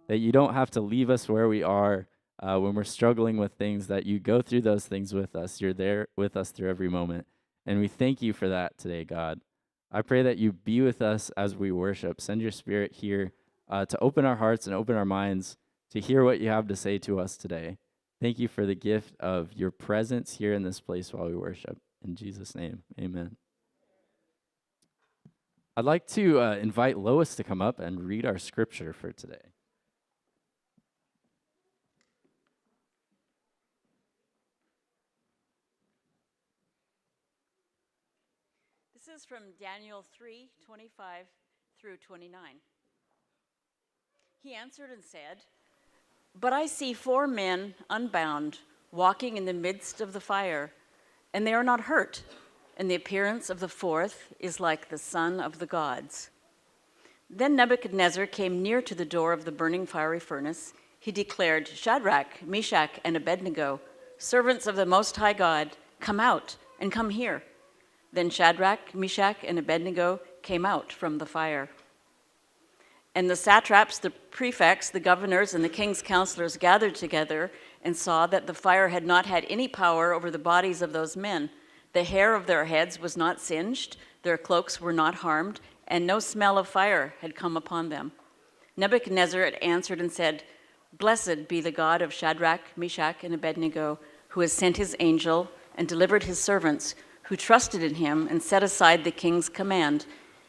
that you don't have to leave us where we are when we're struggling with things, that you go through those things with us. You're there with us through every moment. And we thank you for that today, God. I pray that you be with us as we worship. Send your Spirit here to open our hearts and open our minds to hear what you have to say to us today. Thank you for the gift of your presence here in this place while we worship. In Jesus' name, amen. I'd like to invite Lois to come up and read our scripture for today. This is from Daniel 3:25 through 29. He answered and said, "But I see 4 men unbound, walking in the midst of the fire, and they are not hurt, and the appearance of the 4th is like the son of the gods." Then Nebuchadnezzar came near to the door of the burning fiery furnace. He declared, "Shadrach, Meshach, and Abednego, servants of the Most High God, come out and come here." Then Shadrach, Meshach, and Abednego came out from the fire. And the satraps, the prefects, the governors, and the king's counselors gathered together and saw that the fire had not had any power over the bodies of those men. The hair of their heads was not singed, their cloaks were not harmed, and no smell of fire had come upon them. Nebuchadnezzar had answered and said, "Blessed be the God of Shadrach, Meshach, and Abednego, who has sent his angel and delivered his servants, who trusted in him and set aside the king's command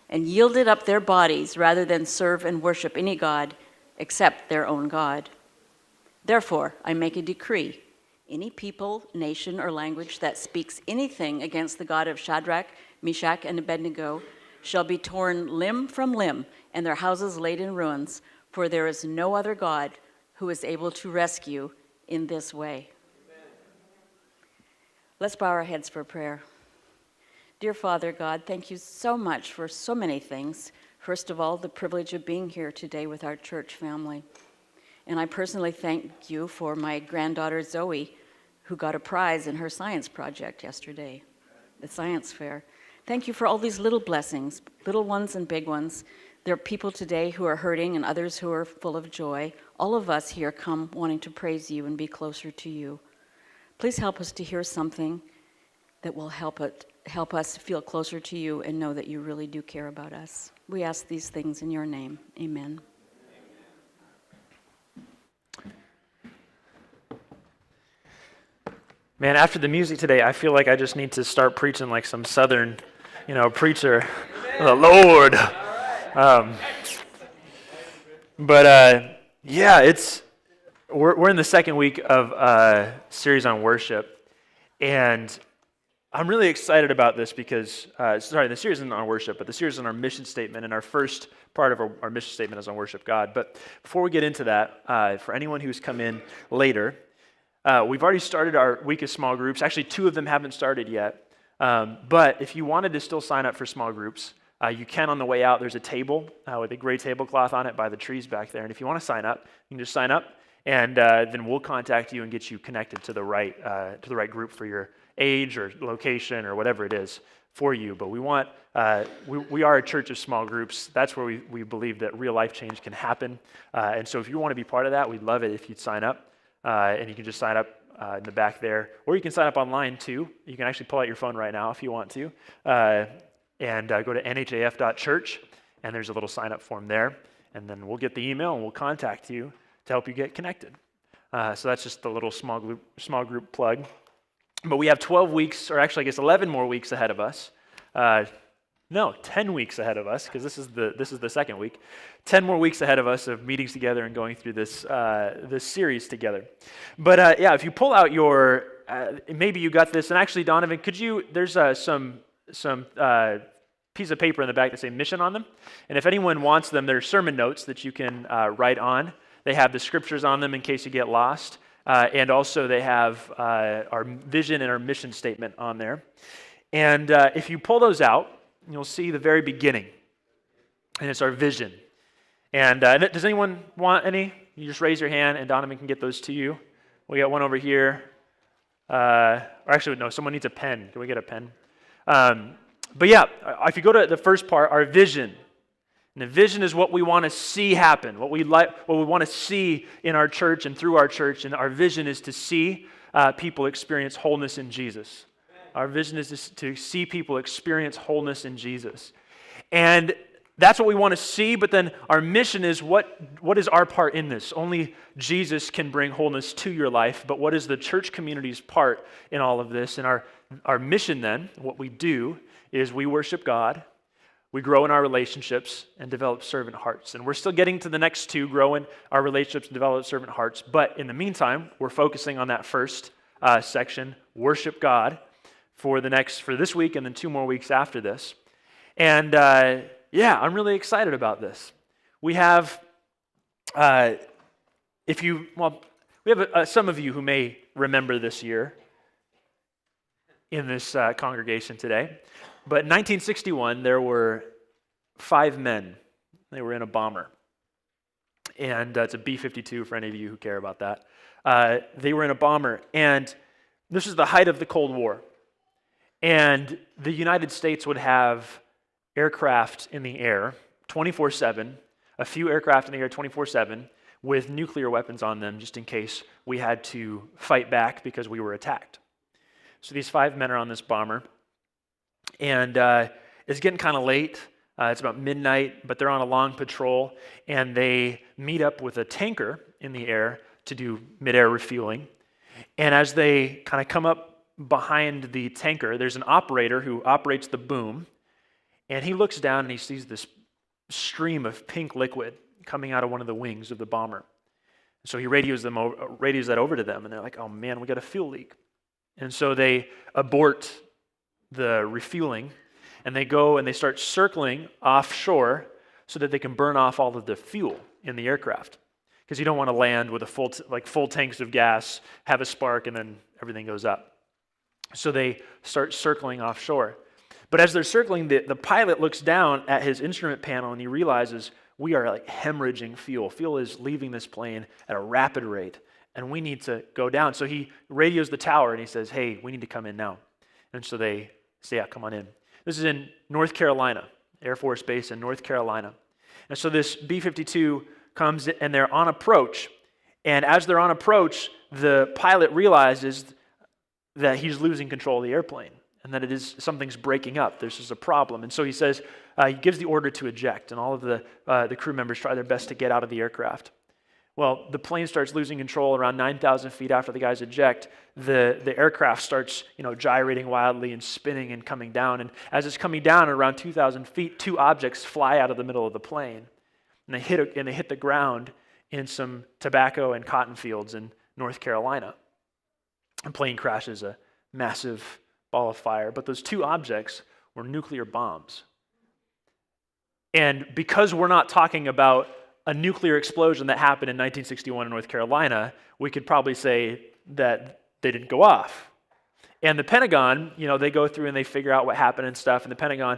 and yielded up their bodies rather than serve and worship any god except their own God. Therefore, I make a decree. Any people, nation, or language that speaks anything against the God of Shadrach, Meshach, and Abednego shall be torn limb from limb and their houses laid in ruins, for there is no other God who is able to rescue in this way." Amen. Let's bow our heads for prayer. Dear Father God, thank you so much for so many things. First of all, the privilege of being here today with our church family. And I personally thank you for my granddaughter Zoe, who got a prize in her science project yesterday, the science fair. Thank you for all these little blessings, little ones and big ones. There are people today who are hurting and others who are full of joy. All of us here come wanting to praise you and be closer to you. Please help us to hear something that will help us feel closer to you and know that you really do care about us. We ask these things in your name. Amen. Man, after the music today, I feel like I just need to start preaching like some southern, preacher. The Lord. We're in the second week of a series on worship, and I'm really excited about this because, the series isn't on worship, but the series is on our mission statement, and our first part of our mission statement is on worship God. But before we get into that, for anyone who's come in later, we've already started our week of small groups. Actually, 2 of them haven't started yet. But if you wanted to still sign up for small groups, you can on the way out. There's a table with a gray tablecloth on it by the trees back there. And if you want to sign up, you can just sign up, and then we'll contact you and get you connected to the right group for your age or location or whatever it is for you. But we are a church of small groups. That's where we believe that real life change can happen. And so if you want to be part of that, we'd love it if you'd sign up. And you can just sign up in the back there. Or you can sign up online too. You can actually pull out your phone right now if you want to. And go to nhaf.church, and there's a little sign up form there. And then we'll get the email and we'll contact you to help you get connected. So that's just the little small group plug. But we have 12 weeks, or actually I guess 11 more weeks ahead of us. 10 weeks ahead of us, because this is the second week. 10 more weeks ahead of us of meetings together and going through this series together. But if you pull out your, maybe you got this, and actually Donovan, there's some piece of paper in the back that say mission on them. And if anyone wants them, there are sermon notes that you can write on. They have the scriptures on them in case you get lost. And also they have our vision and our mission statement on there. And if you pull those out, you'll see the very beginning. And it's our vision. And does anyone want any? You just raise your hand and Donovan can get those to you. We got one over here. Or actually, no, someone needs a pen. Can we get a pen? If you go to the first part, our vision. And a vision is what we want to see happen, what we want to see in our church and through our church. And our vision is to see people experience wholeness in Jesus. Our vision is to see people experience wholeness in Jesus. And that's what we want to see, but then our mission is what is our part in this? Only Jesus can bring wholeness to your life, but what is the church community's part in all of this? And our mission then, what we do, is we worship God, we grow in our relationships, and develop servant hearts. And we're still getting to the next two, grow in our relationships and develop servant hearts, but in the meantime, we're focusing on that first section, worship God, for this week and then 2 more weeks after this. And yeah, I'm really excited about this. We have, some of you who may remember this year in this congregation today. But in 1961, there were 5 men. They were in a bomber. And it's a B-52 for any of you who care about that. They were in a bomber. And this is the height of the Cold War. And the United States would have aircraft in the air 24/7, a few aircraft in the air 24/7 with nuclear weapons on them just in case we had to fight back because we were attacked. So these 5 men are on this bomber, and it's getting kind of late. It's about midnight, but they're on a long patrol, and they meet up with a tanker in the air to do mid-air refueling. And as they kind of come up behind the tanker, there's an operator who operates the boom, and he looks down and he sees this stream of pink liquid coming out of one of the wings of the bomber. So he radios that over to them, and they're like, oh man, we got a fuel leak. And so they abort the refueling, and they go and they start circling offshore so that they can burn off all of the fuel in the aircraft. Because you don't want to land with full tanks of gas, have a spark, and then everything goes up. So they start circling offshore. But as they're circling, the pilot looks down at his instrument panel and he realizes we are hemorrhaging fuel. Fuel is leaving this plane at a rapid rate, and we need to go down. So he radios the tower and he says, hey, we need to come in now. And so they say, yeah, come on in. This is in North Carolina, Air Force Base in North Carolina. And so this B-52 comes and they're on approach. And as they're on approach, the pilot realizes that he's losing control of the airplane and that something's breaking up. There's just a problem. And so he says, he gives the order to eject, and all of the crew members try their best to get out of the aircraft. Well, the plane starts losing control around 9,000 feet after the guys eject. The aircraft starts, gyrating wildly and spinning and coming down. And as it's coming down at around 2,000 feet, 2 objects fly out of the middle of the plane, and they hit the ground in some tobacco and cotton fields in North Carolina. The plane crashes, a massive ball of fire. But those 2 objects were nuclear bombs. And because we're not talking about a nuclear explosion that happened in 1961 in North Carolina, we could probably say that they didn't go off. And the Pentagon, they go through and they figure out what happened and stuff. And the Pentagon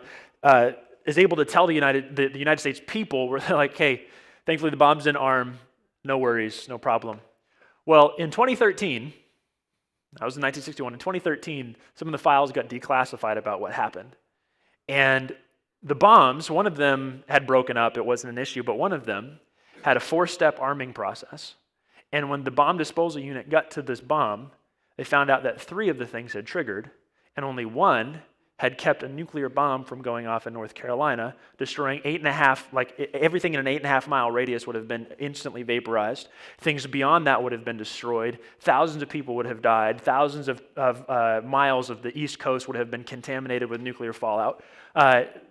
is able to tell the United States people, where they're like, hey, thankfully the bombs didn't arm, no worries, no problem. Well, in 2013, that was in 1961. In 2013, some of the files got declassified about what happened. And the bombs, one of them had broken up. It wasn't an issue, but one of them had a 4-step arming process. And when the bomb disposal unit got to this bomb, they found out that 3 of the things had triggered, and only 1 had kept a nuclear bomb from going off in North Carolina, destroying everything in an 8.5 mile radius would have been instantly vaporized. Things beyond that would have been destroyed. Thousands of people would have died. Thousands of miles of the East Coast would have been contaminated with nuclear fallout.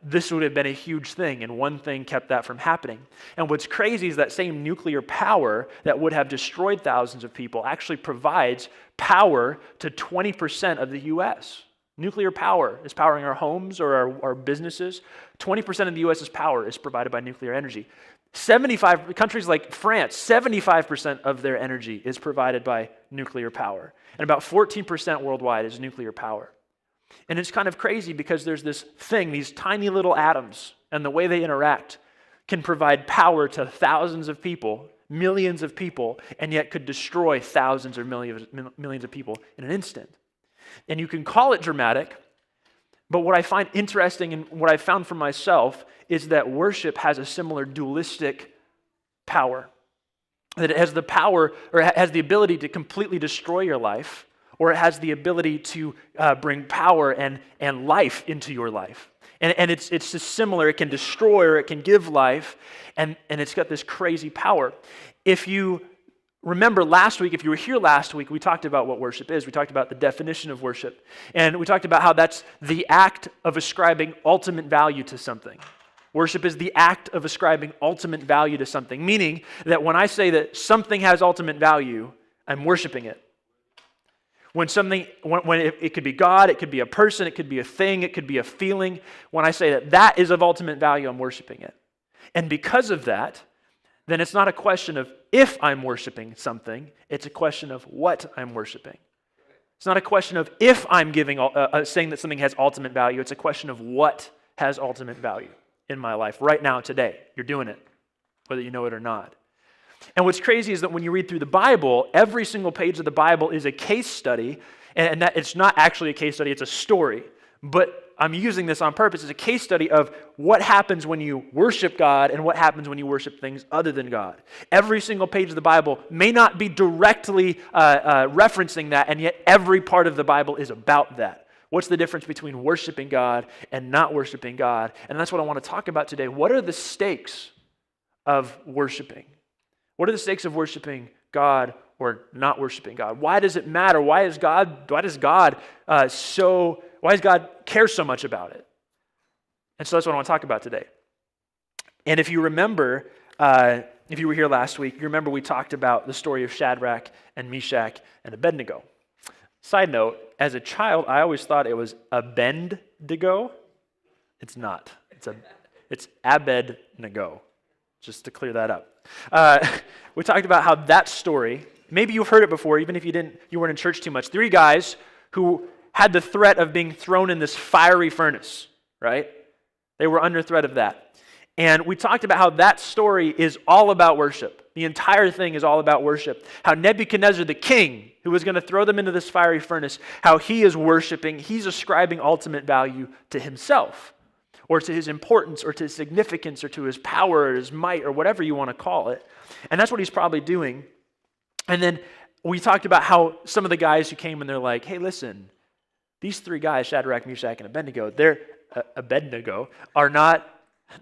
This would have been a huge thing, and one thing kept that from happening. And what's crazy is that same nuclear power that would have destroyed thousands of people actually provides power to 20% of the U.S. Nuclear power is powering our homes or our businesses. 20% of the U.S.'s power is provided by nuclear energy. 75 countries like France, 75% of their energy is provided by nuclear power. And about 14% worldwide is nuclear power. And it's kind of crazy because there's this thing, these tiny little atoms, and the way they interact can provide power to thousands of people, millions of people, and yet could destroy thousands or millions of people in an instant. And you can call it dramatic, But what I find interesting and what I found for myself is that worship has a similar dualistic power. That it has the power, or it has the ability to completely destroy your life, or it has the ability to bring power and life into your life. And it's just similar. It can destroy or it can give life, and it's got this crazy power. If you remember last week, if you were here last week, we talked about what worship is. We talked about the definition of worship. And we talked about how that's the act of ascribing ultimate value to something. Worship is the act of ascribing ultimate value to something, meaning that when I say that something has ultimate value, I'm worshiping it. When it could be God, it could be a person, it could be a thing, it could be a feeling. When I say that that is of ultimate value, I'm worshiping it. And because of that, then it's not a question of if I'm worshiping something, it's a question of what I'm worshiping. It's not a question of if I'm saying that something has ultimate value, it's a question of what has ultimate value in my life right now, today. You're doing it, whether you know it or not. And what's crazy is that when you read through the Bible, every single page of the Bible is a case study, and that it's not actually a case study, it's a story. But I'm using this on purpose as a case study of what happens when you worship God and what happens when you worship things other than God. Every single page of the Bible may not be directly referencing that, and yet every part of the Bible is about that. What's the difference between worshiping God and not worshiping God? And that's what I want to talk about today. What are the stakes of worshiping? What are the stakes of worshiping God or not worshiping God? Why does it matter? Why does God care so much about it? And so that's what I want to talk about today. And if you remember, if you were here last week, you remember we talked about the story of Shadrach and Meshach and Abednego. Side note, as a child, I always thought it was Abednego. It's not. It's Abednego, just to clear that up. We talked about how that story, maybe you've heard it before, even if you weren't in church too much. 3 guys who had the threat of being thrown in this fiery furnace, right? They were under threat of that. And we talked about how that story is all about worship. The entire thing is all about worship. How Nebuchadnezzar, the king, who was going to throw them into this fiery furnace, how he is worshiping, he's ascribing ultimate value to himself, or to his importance, or to his significance, or to his power, or his might, or whatever you want to call it. And that's what he's probably doing. And then we talked about how some of the guys who came and they're like, hey, listen, these 3 guys, Shadrach, Meshach, and Abednego, are not,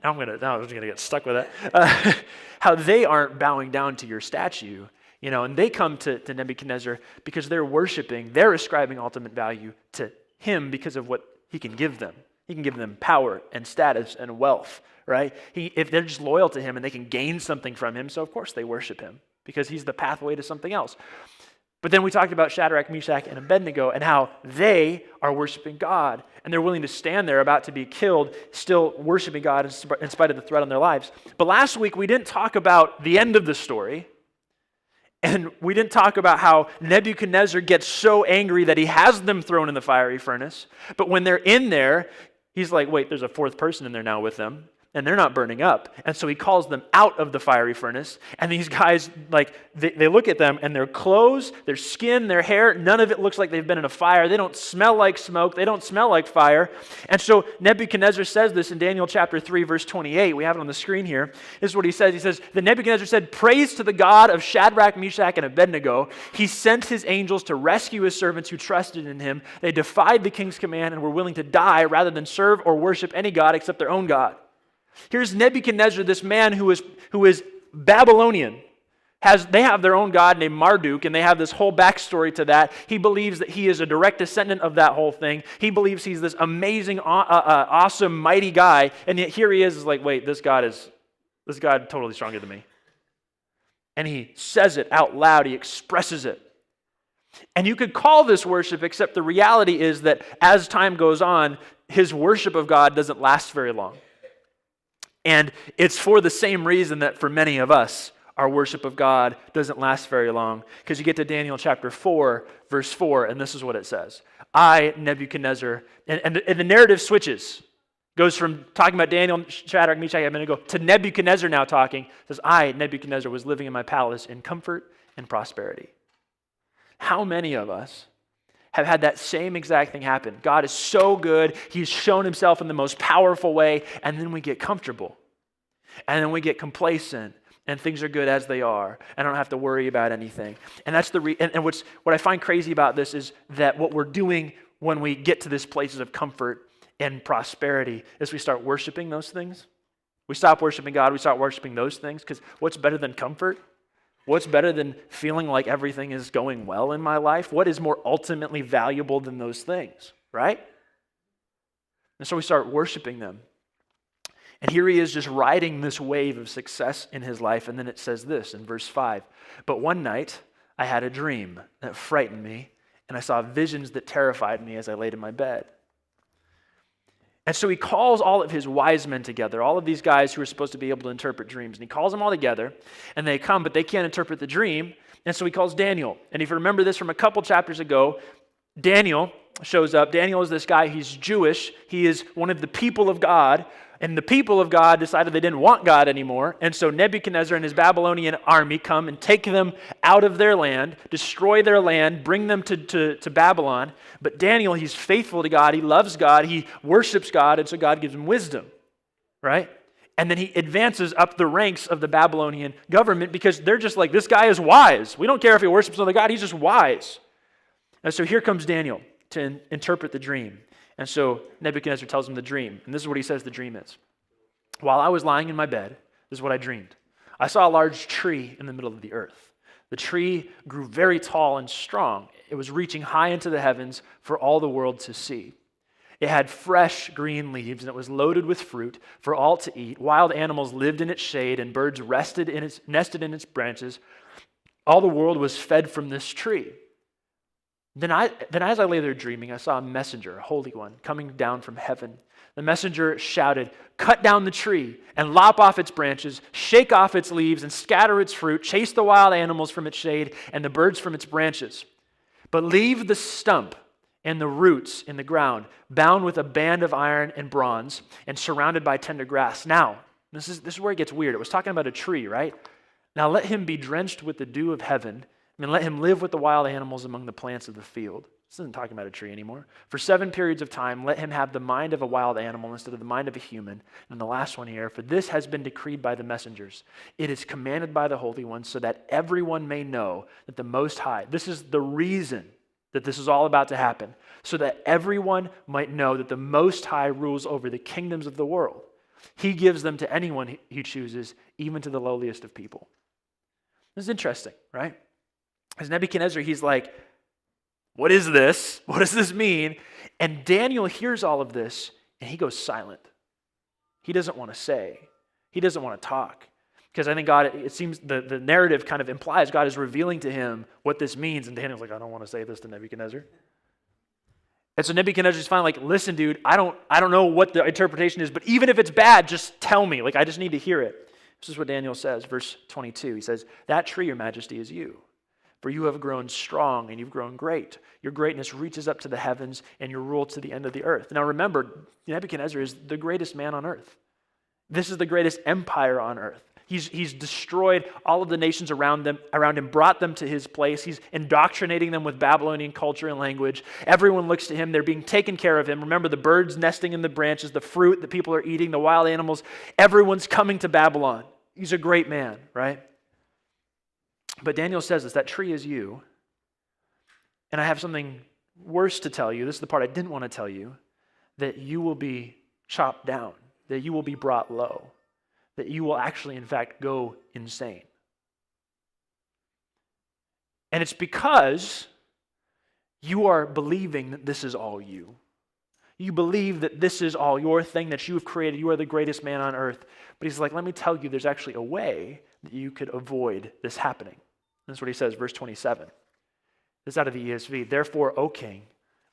I'm just going to get stuck with that, how they aren't bowing down to your statue, and they come to Nebuchadnezzar because they're worshiping, they're ascribing ultimate value to him because of what he can give them. He can give them power and status and wealth, right? If they're just loyal to him and they can gain something from him, so of course they worship him because he's the pathway to something else. But then we talked about Shadrach, Meshach, and Abednego and how they are worshiping God and they're willing to stand there about to be killed, still worshiping God in spite of the threat on their lives. But last week we didn't talk about the end of the story, and we didn't talk about how Nebuchadnezzar gets so angry that he has them thrown in the fiery furnace. But when they're in there, he's like, wait, there's a 4th person in there now with them, and they're not burning up. And so he calls them out of the fiery furnace. And these guys, they look at them, and their clothes, their skin, their hair, none of it looks like they've been in a fire. They don't smell like smoke. They don't smell like fire. And so Nebuchadnezzar says this in Daniel chapter 3, verse 28. We have it on the screen here. This is what he says. He says, "The Nebuchadnezzar said, 'Praise to the God of Shadrach, Meshach, and Abednego. He sent his angels to rescue his servants who trusted in him. They defied the king's command and were willing to die rather than serve or worship any god except their own God.'" Here's Nebuchadnezzar, this man who is Babylonian. They have their own god named Marduk, and they have this whole backstory to that. He believes that he is a direct descendant of that whole thing. He believes he's this amazing, awesome, mighty guy, and yet here he is like, wait, this God totally stronger than me. And he says it out loud. He expresses it. And you could call this worship, except the reality is that as time goes on, his worship of God doesn't last very long. And it's for the same reason that for many of us, our worship of God doesn't last very long. Because you get to Daniel chapter 4, verse 4, and this is what it says. I, Nebuchadnezzar, and the narrative switches. Goes from talking about Daniel, Shadrach, Meshach, Abednego, to Nebuchadnezzar now talking. It says, I, Nebuchadnezzar, was living in my palace in comfort and prosperity. How many of us have had that same exact thing happen. God is so good. He's shown himself in the most powerful way, and then we get comfortable. And then we get complacent, and things are good as they are. I don't have to worry about anything. And that's what I find crazy about this is that what we're doing when we get to this places of comfort and prosperity is we start worshiping those things. We stop worshiping God, we start worshiping those things, because what's better than comfort? What's better than feeling like everything is going well in my life? What is more ultimately valuable than those things, right? And so we start worshiping them. And here he is just riding this wave of success in his life. And then it says this in verse 5. But one night I had a dream that frightened me, and I saw visions that terrified me as I laid in my bed. And so he calls all of his wise men together, all of these guys who are supposed to be able to interpret dreams. And he calls them all together, and they come, but they can't interpret the dream. And so he calls Daniel. And if you remember this from a couple chapters ago, Daniel shows up. Daniel is this guy. He's Jewish. He is one of the people of God. And the people of God decided they didn't want God anymore. And so Nebuchadnezzar and his Babylonian army come and take them out of their land, destroy their land, bring them to Babylon. But Daniel, he's faithful to God. He loves God. He worships God. And so God gives him wisdom, right? And then he advances up the ranks of the Babylonian government because they're just like, this guy is wise. We don't care if he worships another God. He's just wise. And so here comes Daniel to interpret the dream. And so Nebuchadnezzar tells him the dream. And this is what he says the dream is. While I was lying in my bed, this is what I dreamed. I saw a large tree in the middle of the earth. The tree grew very tall and strong. It was reaching high into the heavens for all the world to see. It had fresh green leaves, and it was loaded with fruit for all to eat. Wild animals lived in its shade, and birds nested in its branches. All the world was fed from this tree. Then as I lay there dreaming, I saw a messenger, a holy one, coming down from heaven. The messenger shouted, "Cut down the tree and lop off its branches, shake off its leaves and scatter its fruit, chase the wild animals from its shade and the birds from its branches. But leave the stump and the roots in the ground, bound with a band of iron and bronze and surrounded by tender grass." Now, this is where it gets weird. It was talking about a tree, right? Now let him be drenched with the dew of heaven, and let him live with the wild animals among the plants of the field. This isn't talking about a tree anymore. For 7 periods of time, let him have the mind of a wild animal instead of the mind of a human. And the last one here, for this has been decreed by the messengers. It is commanded by the Holy One so that everyone may know that the Most High, this is the reason that this is all about to happen, so that everyone might know that the Most High rules over the kingdoms of the world. He gives them to anyone he chooses, even to the lowliest of people. This is interesting, right? As Nebuchadnezzar, he's like, what is this? What does this mean? And Daniel hears all of this, and he goes silent. He doesn't want to say. He doesn't want to talk. Because I think God, it seems the narrative kind of implies God is revealing to him what this means. And Daniel's like, I don't want to say this to Nebuchadnezzar. And so Nebuchadnezzar's finally like, listen, dude, I don't know what the interpretation is, but even if it's bad, just tell me. Like, I just need to hear it. This is what Daniel says, verse 22. He says, that tree, your majesty, is you. For you have grown strong and you've grown great. Your greatness reaches up to the heavens and your rule to the end of the earth. Now remember, Nebuchadnezzar is the greatest man on earth. This is the greatest empire on earth. He's destroyed all of the nations around him, brought them to his place. He's indoctrinating them with Babylonian culture and language. Everyone looks to him. They're being taken care of him. Remember the birds nesting in the branches, the fruit that people are eating, the wild animals. Everyone's coming to Babylon. He's a great man, right? But Daniel says this, that tree is you. And I have something worse to tell you. This is the part I didn't want to tell you. That you will be chopped down. That you will be brought low. That you will actually, in fact, go insane. And it's because you are believing that this is all you. You believe that this is all your thing that you have created. You are the greatest man on earth. But he's like, let me tell you, there's actually a way that you could avoid this happening. That's what he says, verse 27. This is out of the ESV. Therefore, O king,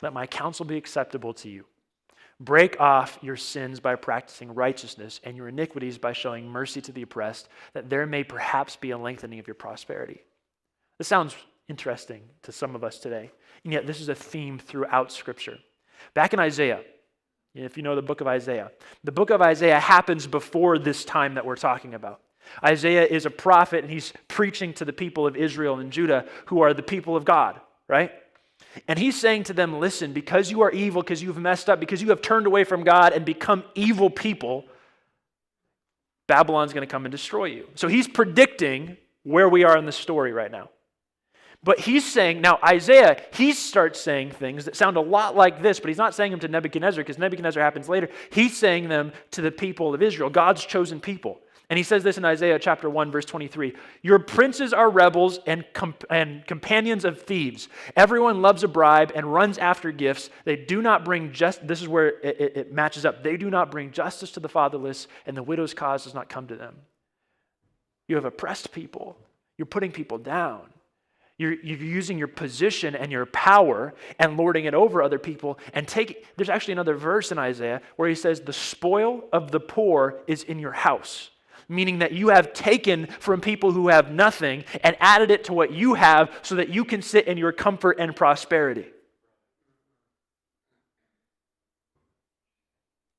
let my counsel be acceptable to you. Break off your sins by practicing righteousness and your iniquities by showing mercy to the oppressed, that there may perhaps be a lengthening of your prosperity. This sounds interesting to some of us today, and yet this is a theme throughout Scripture. Back in Isaiah, if you know the book of Isaiah happens before this time that we're talking about. Isaiah is a prophet, and he's preaching to the people of Israel and Judah, who are the people of God, right? And he's saying to them, listen, because you are evil, because you've messed up, because you have turned away from God and become evil people, Babylon's going to come and destroy you. So he's predicting where we are in the story right now. But he's saying, now Isaiah, he starts saying things that sound a lot like this, but he's not saying them to Nebuchadnezzar because Nebuchadnezzar happens later. He's saying them to the people of Israel, God's chosen people. And he says this in Isaiah chapter 1, verse 23. Your princes are rebels and companions of thieves. Everyone loves a bribe and runs after gifts. They do not bring this is where it matches up. They do not bring justice to the fatherless, and the widow's cause does not come to them. You have oppressed people. You're putting people down. You're using your position and your power and lording it over other people. And there's actually another verse in Isaiah where he says, the spoil of the poor is in your house. Meaning that you have taken from people who have nothing and added it to what you have so that you can sit in your comfort and prosperity.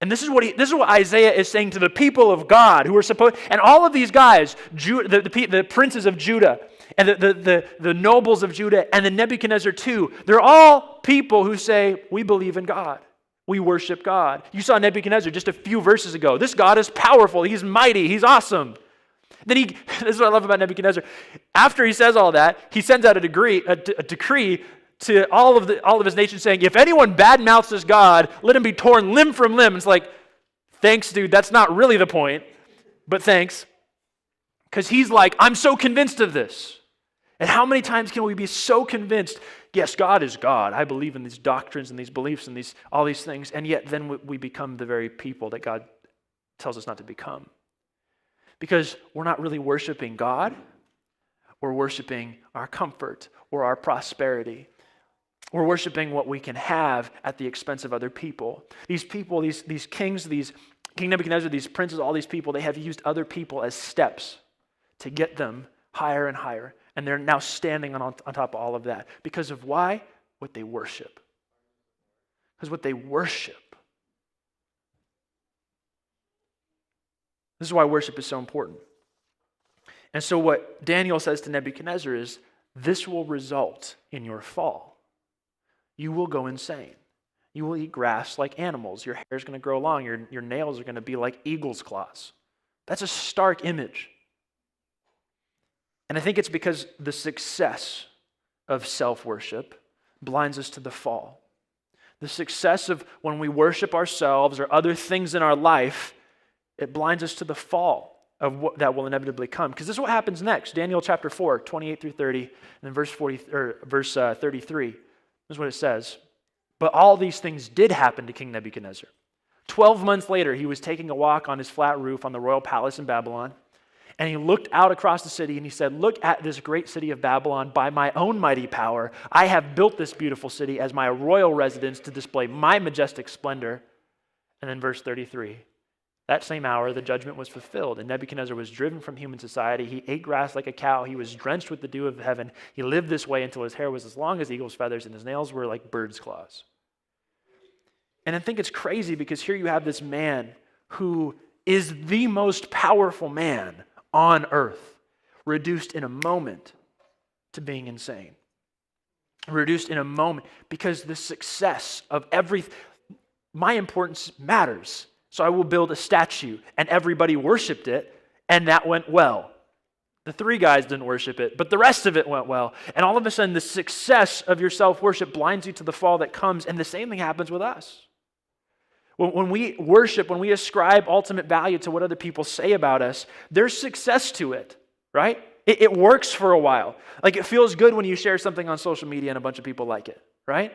And this is what Isaiah is saying to the people of God who are supposed, and all of these guys, the princes of Judah, and the nobles of Judah, and the Nebuchadnezzar too, they're all people who say, we believe in God. We worship God. You saw Nebuchadnezzar just a few verses ago. This God is powerful. He's mighty. He's awesome. Then this is what I love about Nebuchadnezzar. After he says all that, he sends out a decree to all of his nation saying, if anyone badmouths this God, let him be torn limb from limb. It's like, thanks, dude. That's not really the point, but thanks. Because he's like, I'm so convinced of this. And how many times can we be so convinced, yes, God is God. I believe in these doctrines and these beliefs and all these things, and yet then we become the very people that God tells us not to become. Because we're not really worshiping God. We're worshiping our comfort or our prosperity. We're worshiping what we can have at the expense of other people. These people, these kings, King Nebuchadnezzar, these princes, all these people, they have used other people as steps to get them higher and higher. And they're now standing on top of all of that. Because of why? What they worship. Because what they worship. This is why worship is so important. And so what Daniel says to Nebuchadnezzar is, this will result in your fall. You will go insane. You will eat grass like animals. Your hair is going to grow long. Your nails are going to be like eagle's claws. That's a stark image. And I think it's because the success of self-worship blinds us to the fall. The success of when we worship ourselves or other things in our life, it blinds us to the fall of what that will inevitably come. Because this is what happens next. Daniel chapter 4, 28 through 30, and then verse 33. This is what it says. But all these things did happen to King Nebuchadnezzar. 12 months later, he was taking a walk on his flat roof on the royal palace in Babylon. And he looked out across the city and he said, look at this great city of Babylon. By my own mighty power, I have built this beautiful city as my royal residence to display my majestic splendor. And then verse 33, that same hour, the judgment was fulfilled, and Nebuchadnezzar was driven from human society. He ate grass like a cow. He was drenched with the dew of heaven. He lived this way until his hair was as long as eagle's feathers and his nails were like bird's claws. And I think it's crazy because here you have this man who is the most powerful man on earth, reduced in a moment to being insane. Reduced in a moment because the success of my importance matters. So I will build a statue, and everybody worshiped it, and that went well. The three guys didn't worship it, but the rest of it went well. And all of a sudden, the success of your self-worship blinds you to the fall that comes, and the same thing happens with us. When we worship, when we ascribe ultimate value to what other people say about us, there's success to it, right? It works for a while. Like it feels good when you share something on social media and a bunch of people like it, right?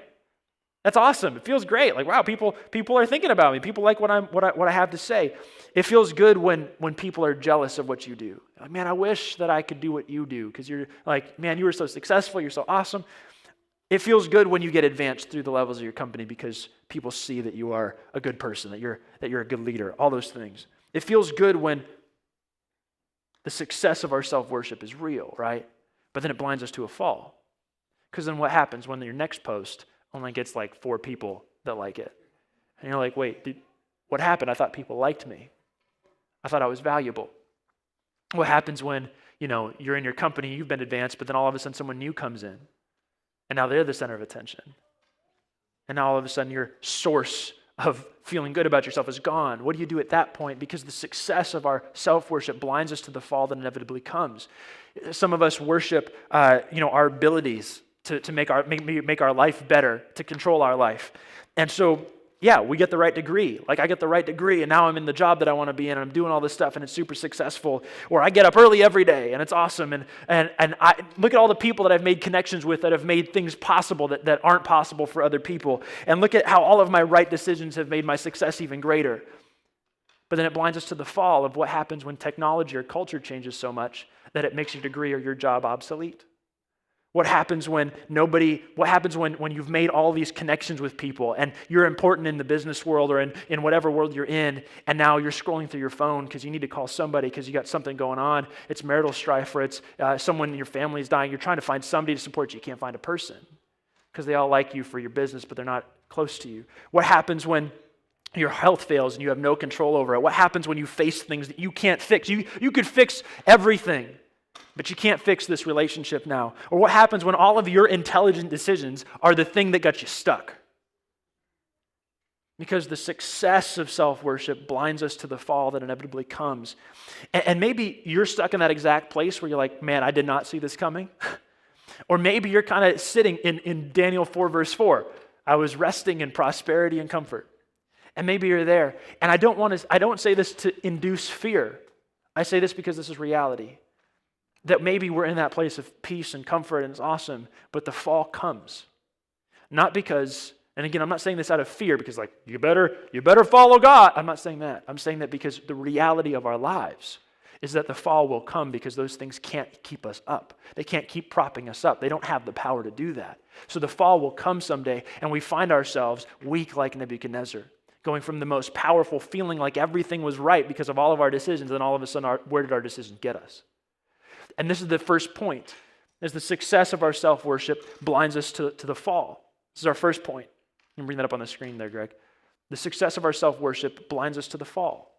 That's awesome. It feels great. Like, wow, people are thinking about me. People like what I have to say. It feels good when people are jealous of what you do. Like, man, I wish that I could do what you do because you're like, man, you were so successful. You're so awesome. It feels good when you get advanced through the levels of your company because people see that you are a good person, that you're a good leader, all those things. It feels good when the success of our self-worship is real, right? But then it blinds us to a fall. Because then what happens when your next post only gets like 4 people that like it? And you're like, wait, what happened? I thought people liked me. I thought I was valuable. What happens when, you're in your company, you've been advanced, but then all of a sudden someone new comes in? And now they're the center of attention. And now all of a sudden your source of feeling good about yourself is gone. What do you do at that point? Because the success of our self-worship blinds us to the fall that inevitably comes. Some of us worship our abilities to make our life better, to control our life. And so, yeah, we get the right degree. Like I get the right degree and now I'm in the job that I want to be in and I'm doing all this stuff and it's super successful. Or I get up early every day and it's awesome. And I look at all the people that I've made connections with that have made things possible that aren't possible for other people. And look at how all of my right decisions have made my success even greater. But then it blinds us to the fall of what happens when technology or culture changes so much that it makes your degree or your job obsolete. What happens when you've made all these connections with people and you're important in the business world or in whatever world you're in, and now you're scrolling through your phone because you need to call somebody because you got something going on. It's marital strife or it's someone in your family is dying. You're trying to find somebody to support you. You can't find a person because they all like you for your business, but they're not close to you. What happens when your health fails and you have no control over it? What happens when you face things that you can't fix? You could fix everything, but you can't fix this relationship now. Or what happens when all of your intelligent decisions are the thing that got you stuck? Because the success of self-worship blinds us to the fall that inevitably comes. And maybe you're stuck in that exact place where you're like, man, I did not see this coming. Or maybe you're kind of sitting in Daniel 4 verse 4. I was resting in prosperity and comfort. And maybe you're there. And I don't say this to induce fear. I say this because this is reality. That maybe we're in that place of peace and comfort and it's awesome, but the fall comes. Not because, and again, I'm not saying this out of fear because like, you better follow God. I'm not saying that. I'm saying that because the reality of our lives is that the fall will come because those things can't keep us up. They can't keep propping us up. They don't have the power to do that. So the fall will come someday and we find ourselves weak like Nebuchadnezzar, going from the most powerful feeling like everything was right because of all of our decisions, and all of a sudden, where did our decisions get us? And this is the first point, is the success of our self-worship blinds us to the fall. This is our first point. You can bring that up on the screen there, Greg. The success of our self-worship blinds us to the fall.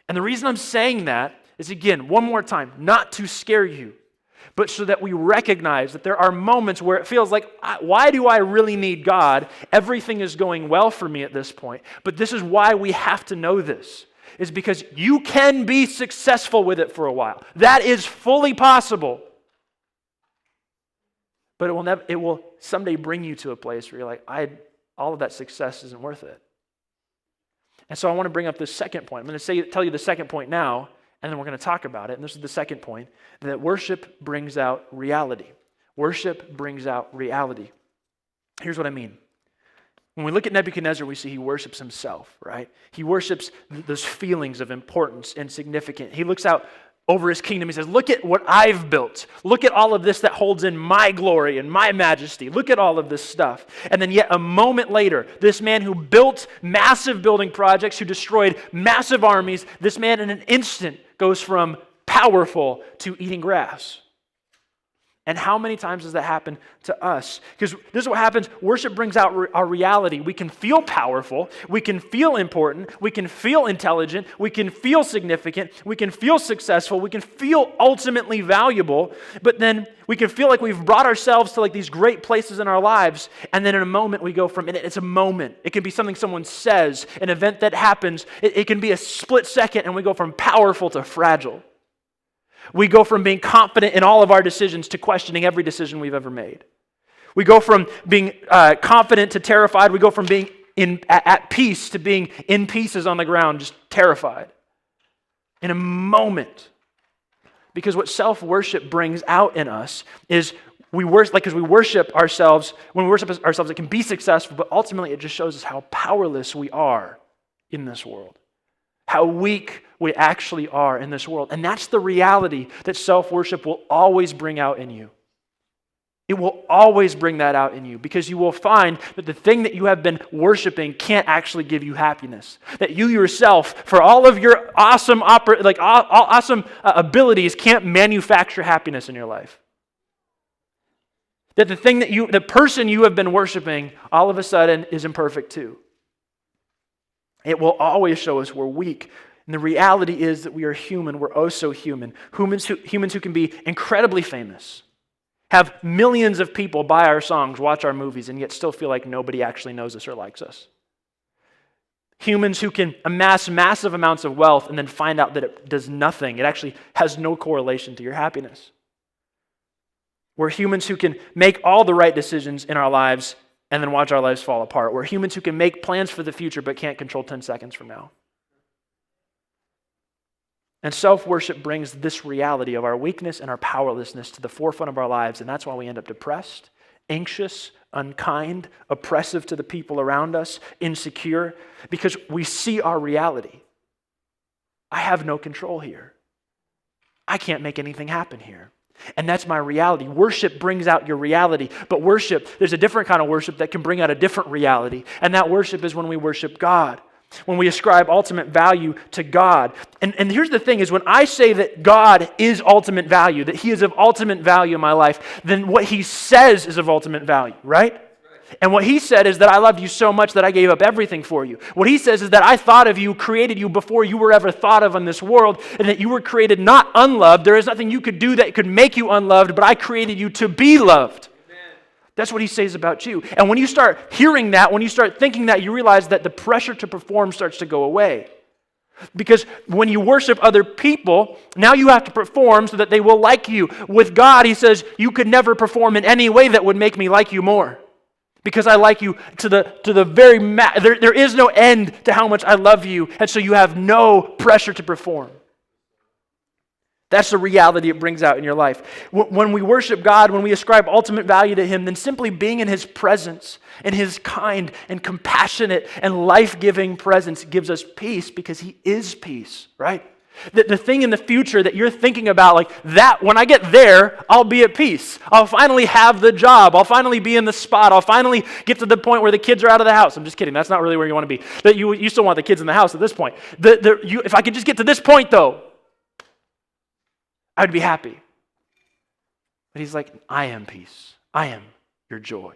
And the reason I'm saying that is, again, one more time, not to scare you, but so that we recognize that there are moments where it feels like, why do I really need God? Everything is going well for me at this point. But this is why we have to know this. Is because you can be successful with it for a while. That is fully possible. But it will someday bring you to a place where you're like, all of that success isn't worth it. And so I want to bring up this second point. I'm going to tell you the second point now, and then we're going to talk about it. And this is the second point, that worship brings out reality. Worship brings out reality. Here's what I mean. When we look at Nebuchadnezzar, we see he worships himself, right? He worships those feelings of importance and significance. He looks out over his kingdom. He says, look at what I've built. Look at all of this that holds in my glory and my majesty. Look at all of this stuff. And then yet a moment later, this man who built massive building projects, who destroyed massive armies, this man in an instant goes from powerful to eating grass. And how many times does that happen to us? Because this is what happens. Worship brings out our reality. We can feel powerful. We can feel important. We can feel intelligent. We can feel significant. We can feel successful. We can feel ultimately valuable. But then we can feel like we've brought ourselves to like these great places in our lives. And then in a moment we go from, and it's a moment. It can be something someone says, an event that happens. It can be a split second and we go from powerful to fragile. We go from being confident in all of our decisions to questioning every decision we've ever made. We go from being confident to terrified. We go from being at peace to being in pieces on the ground, just terrified. In a moment. Because what self-worship brings out in us is we worship ourselves. When we worship ourselves, it can be successful, but ultimately it just shows us how powerless we are in this world. How weak we actually are in this world. And that's the reality that self-worship will always bring out in you. It will always bring that out in you because you will find that the thing that you have been worshiping can't actually give you happiness. That you yourself, for all of your awesome abilities, can't manufacture happiness in your life. That the person you have been worshiping all of a sudden is imperfect too. It will always show us we're weak. And the reality is that we are human. We're oh so human. Humans who can be incredibly famous. Have millions of people buy our songs, watch our movies, and yet still feel like nobody actually knows us or likes us. Humans who can amass massive amounts of wealth and then find out that it does nothing. It actually has no correlation to your happiness. We're humans who can make all the right decisions in our lives and then watch our lives fall apart. We're humans who can make plans for the future but can't control 10 seconds from now. And self-worship brings this reality of our weakness and our powerlessness to the forefront of our lives, and that's why we end up depressed, anxious, unkind, oppressive to the people around us, insecure, because we see our reality. I have no control here. I can't make anything happen here. And that's my reality. Worship brings out your reality, but worship, there's a different kind of worship that can bring out a different reality, and that worship is when we worship God. When we ascribe ultimate value to God. And here's the thing is when I say that God is ultimate value, that he is of ultimate value in my life, then what he says is of ultimate value, right? And what he said is that I love you so much that I gave up everything for you. What he says is that I thought of you, created you before you were ever thought of in this world, and that you were created not unloved. There is nothing you could do that could make you unloved, but I created you to be loved. That's what he says about you. And when you start hearing that, when you start thinking that, you realize that the pressure to perform starts to go away. Because when you worship other people, now you have to perform so that they will like you. With God, he says, you could never perform in any way that would make me like you more. Because I like you to the very there is no end to how much I love you, and so you have no pressure to perform. That's the reality it brings out in your life. When we worship God, when we ascribe ultimate value to him, then simply being in his presence, in his kind and compassionate and life-giving presence gives us peace because he is peace, right? The thing in the future that you're thinking about, like that, when I get there, I'll be at peace. I'll finally have the job. I'll finally be in the spot. I'll finally get to the point where the kids are out of the house. I'm just kidding. That's not really where you want to be. That you still want the kids in the house at this point. If I could just get to this point, though, I'd be happy. But he's like, I am peace. I am your joy.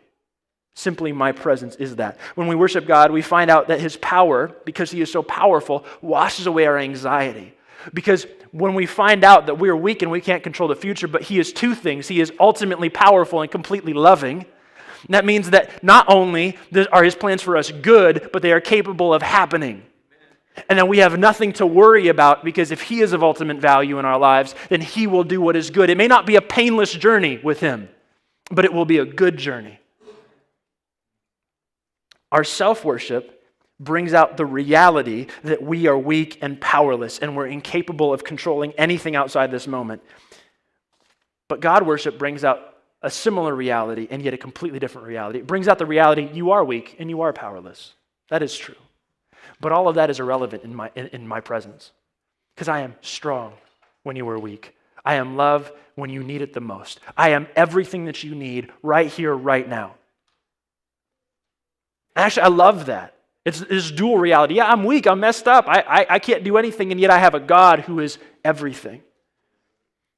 Simply my presence is that. When we worship God, we find out that his power, because he is so powerful, washes away our anxiety. Because when we find out that we are weak and we can't control the future, but he is two things. He is ultimately powerful and completely loving. And that means that not only are his plans for us good, but they are capable of happening. And then we have nothing to worry about because if he is of ultimate value in our lives, then he will do what is good. It may not be a painless journey with him, but it will be a good journey. Our self-worship brings out the reality that we are weak and powerless and we're incapable of controlling anything outside this moment. But God worship brings out a similar reality and yet a completely different reality. It brings out the reality you are weak and you are powerless. That is true. But all of that is irrelevant in my presence because I am strong when you are weak. I am love when you need it the most. I am everything that you need right here, right now. Actually, I love that. It's this dual reality. Yeah, I'm weak. I'm messed up. I can't do anything, and yet I have a God who is everything.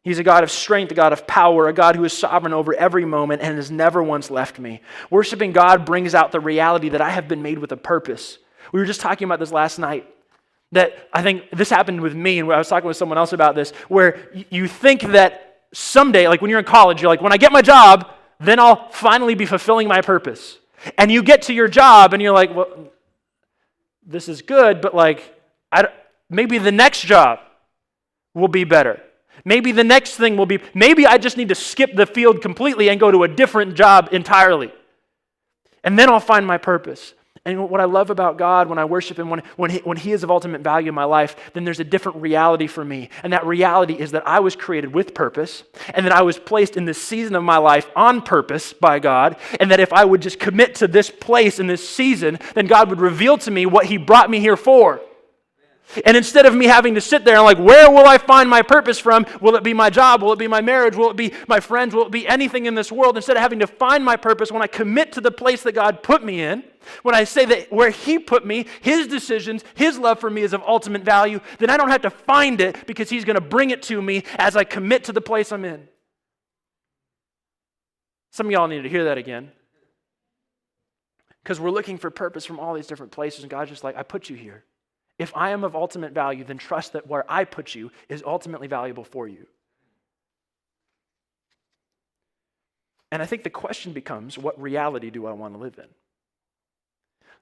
He's a God of strength, a God of power, a God who is sovereign over every moment and has never once left me. Worshiping God brings out the reality that I have been made with a purpose. We were just talking about this last night, that I think this happened with me, and I was talking with someone else about this, where you think that someday, like when you're in college, you're like, when I get my job, then I'll finally be fulfilling my purpose. And you get to your job, and you're like, well, this is good, but like, maybe the next job will be better. Maybe the next thing will be, maybe I just need to skip the field completely and go to a different job entirely. And then I'll find my purpose. And what I love about God when I worship him, when he is of ultimate value in my life, then there's a different reality for me. And that reality is that I was created with purpose, and that I was placed in this season of my life on purpose by God, and that if I would just commit to this place in this season, then God would reveal to me what he brought me here for. And instead of me having to sit there and like, where will I find my purpose from? Will it be my job? Will it be my marriage? Will it be my friends? Will it be anything in this world? Instead of having to find my purpose, when I commit to the place that God put me in, when I say that where he put me, his decisions, his love for me is of ultimate value, then I don't have to find it because he's going to bring it to me as I commit to the place I'm in. Some of y'all need to hear that again. Because we're looking for purpose from all these different places, and God's just like, I put you here. If I am of ultimate value, then trust that where I put you is ultimately valuable for you. And I think the question becomes, what reality do I want to live in?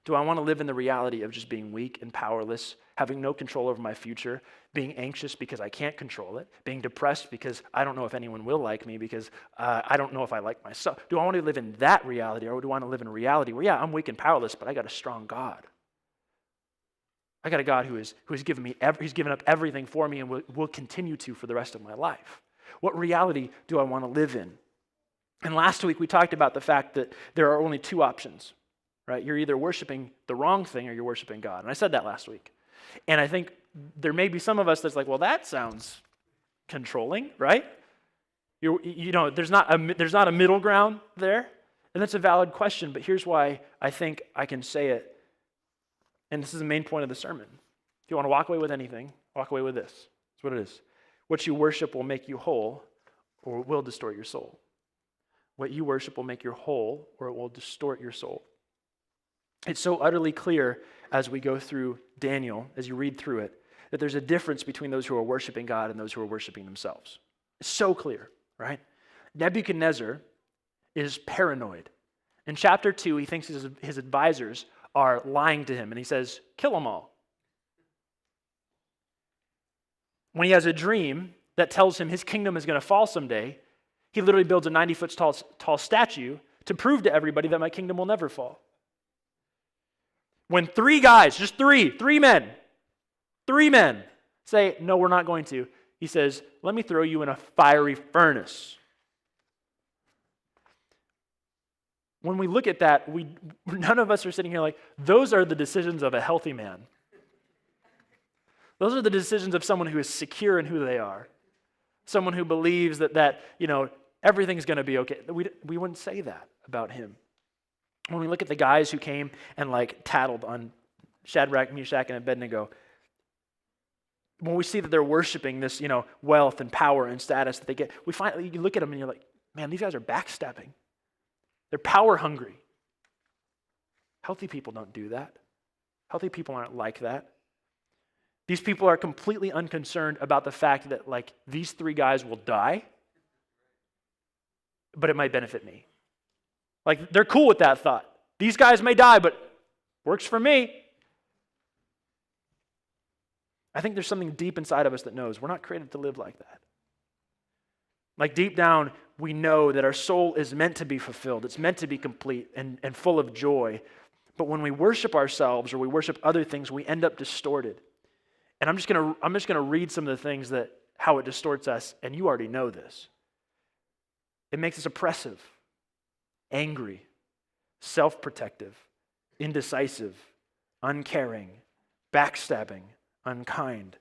Do I want to live in the reality of just being weak and powerless, having no control over my future, being anxious because I can't control it, being depressed because I don't know if anyone will like me, because I don't know if I like myself? Do I want to live in that reality, or do I want to live in a reality where, yeah, I'm weak and powerless, but I got a strong God? I got a God who has given me he's given up everything for me and will continue to for the rest of my life. What reality do I want to live in? And last week we talked about the fact that there are only two options, right? You're either worshiping the wrong thing or you're worshiping God. And I said that last week. And I think there may be some of us that's like, well, that sounds controlling, right? There's not a middle ground there. And that's a valid question, but here's why I think I can say it. And this is the main point of the sermon. If you want to walk away with anything, walk away with this. That's what it is. What you worship will make you whole, or it will distort your soul. What you worship will make you whole, or it will distort your soul. It's so utterly clear as we go through Daniel, as you read through it, that there's a difference between those who are worshiping God and those who are worshiping themselves. It's so clear, right? Nebuchadnezzar is paranoid. In chapter 2, he thinks his advisors are lying to him, and he says, kill them all. When he has a dream that tells him his kingdom is going to fall someday, he literally builds a 90-foot tall statue to prove to everybody that my kingdom will never fall. When three guys, just three men say, no, we're not going to, he says, let me throw you in a fiery furnace. When we look at that, none of us are sitting here like, those are the decisions of a healthy man. Those are the decisions of someone who is secure in who they are. Someone who believes that everything's going to be okay. We wouldn't say that about him. When we look at the guys who came and tattled on Shadrach, Meshach, and Abednego, when we see that they're worshiping this, wealth and power and status that they get, you look at them and you're like, man, these guys are backstabbing. They're power hungry. Healthy people don't do that. Healthy people aren't like that. These people are completely unconcerned about the fact that these three guys will die, but it might benefit me. They're cool with that thought. These guys may die, but works for me. I think there's something deep inside of us that knows we're not created to live like that. Deep down, we know that our soul is meant to be fulfilled. It's meant to be complete and full of joy. But when we worship ourselves or we worship other things, we end up distorted. And I'm just gonna read some of the things that how it distorts us, and you already know this. It makes us oppressive, angry, self-protective, indecisive, uncaring, backstabbing, unkind,